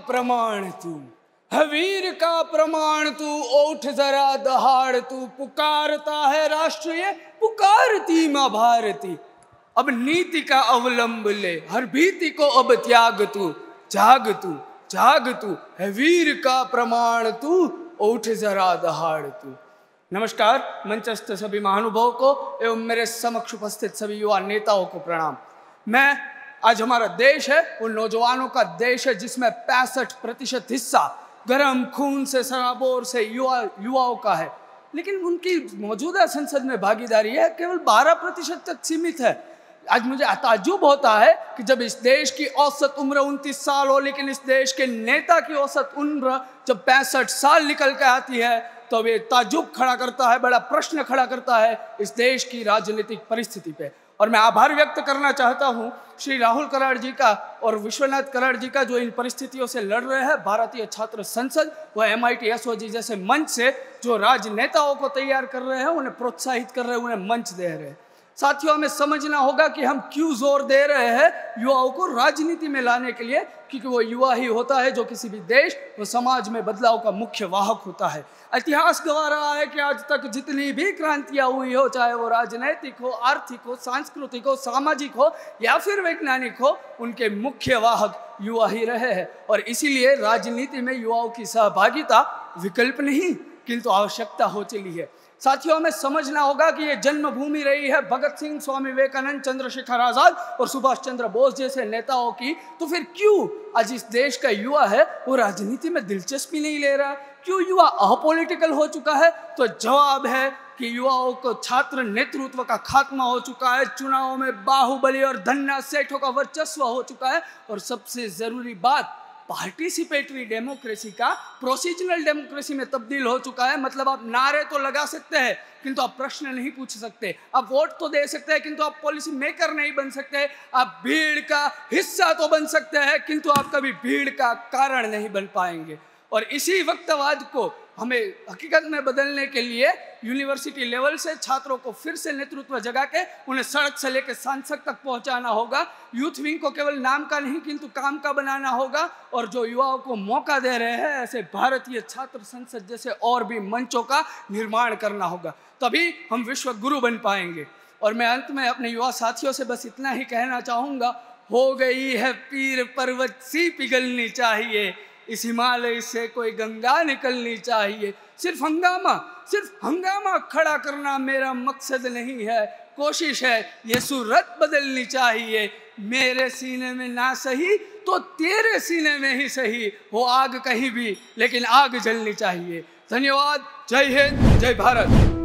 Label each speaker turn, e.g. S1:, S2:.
S1: प्रमाण तू, है वीर का प्रमाण तू, ओठ जरा दहाड़ तू, पुकारता है राष्ट्र ये, पुकारती माँ भारती। अब नीति का अवलंब ले, हर भीति को अब त्याग तू, जाग तू, जाग तू, है वीर का प्रमाण तू, ओठ जरा दहाड़ तू। नमस्कार, मंचस्थ सभी महानुभावों को एवं मेरे समक्ष उपस्थित सभी युवा नेताओं को प्रणाम। मैं आज हमारा देश है वो नौजवानों का देश है जिसमें 65% हिस्सा गर्म खून से सराबोर से युवाओं का है, लेकिन उनकी मौजूदा संसद में भागीदारी है केवल 12% तक सीमित है। आज मुझे ताज्जुब होता है कि जब इस देश की औसत उम्र 29 साल हो, लेकिन इस देश के नेता की औसत उम्र जब 65 साल निकल के आती है तो वे ताज्जुब खड़ा करता है, बड़ा प्रश्न खड़ा करता है इस देश की राजनीतिक परिस्थिति पे। और मैं आभार व्यक्त करना चाहता हूँ श्री राहुल कराड़ जी का और विश्वनाथ कराड़ जी का, जो इन परिस्थितियों से लड़ रहे हैं। भारतीय छात्र संसद व MIT SOG जैसे मंच से जो राजनेताओं को तैयार कर रहे हैं, उन्हें प्रोत्साहित कर रहे हैं, उन्हें मंच दे रहे हैं। साथियों, हमें समझना होगा कि हम क्यों जोर दे रहे हैं युवाओं को राजनीति में लाने के लिए, क्योंकि वो युवा ही होता है जो किसी भी देश व समाज में बदलाव का मुख्य वाहक होता है। इतिहास गवाह रहा है कि आज तक जितनी भी क्रांतियां हुई हो, चाहे वो राजनैतिक हो, आर्थिक हो, सांस्कृतिक हो, सामाजिक हो या फिर वैज्ञानिक हो, उनके मुख्य वाहक युवा ही रहे हैं। और इसीलिए राजनीति में युवाओं की सहभागिता विकल्प नहीं किंतु आवश्यकता हो चली है। साथियों, हमें समझना होगा कि ये जन्मभूमि रही है भगत सिंह, स्वामी विवेकानंद, चंद्रशेखर आजाद और सुभाष चंद्र बोस जैसे नेताओं की। तो फिर क्यों आज इस देश का युवा है वो राजनीति में दिलचस्पी नहीं ले रहा? क्यों युवा अपॉलिटिकल हो चुका है? तो जवाब है कि युवाओं को छात्र नेतृत्व का खात्मा हो चुका है, चुनावों में बाहुबली और धन्ना सेठों का वर्चस्व हो चुका है, और सबसे जरूरी बात पार्टिसिपेटरी डेमोक्रेसी का प्रोसीजरल डेमोक्रेसी में तब्दील हो चुका है। मतलब आप नारे तो लगा सकते हैं किंतु आप प्रश्न नहीं पूछ सकते, आप वोट तो दे सकते हैं किंतु आप पॉलिसी मेकर नहीं बन सकते, आप भीड़ का हिस्सा तो बन सकते हैं किंतु आप कभी भीड़ का कारण नहीं बन पाएंगे। और इसी वक्तवाद को हमें हकीकत में बदलने के लिए यूनिवर्सिटी लेवल से छात्रों को फिर से नेतृत्व जगा के उन्हें सड़क से लेकर सांसद तक पहुंचाना होगा। यूथ विंग को केवल नाम का नहीं किंतु काम का बनाना होगा, और जो युवाओं को मौका दे रहे हैं ऐसे भारतीय छात्र संसद जैसे और भी मंचों का निर्माण करना होगा, तभी हम विश्व गुरु बन पाएंगे। और मैं अंत में अपने युवा साथियों से बस इतना ही कहना चाहूँगा, हो गई है पीर पर्वत सी पिघलनी चाहिए, इस हिमालय से कोई गंगा निकलनी चाहिए। सिर्फ हंगामा खड़ा करना मेरा मकसद नहीं है, कोशिश है ये सूरत बदलनी चाहिए। मेरे सीने में ना सही तो तेरे सीने में ही सही, हो आग कहीं भी लेकिन आग जलनी चाहिए। धन्यवाद। जय हिंद, जय भारत।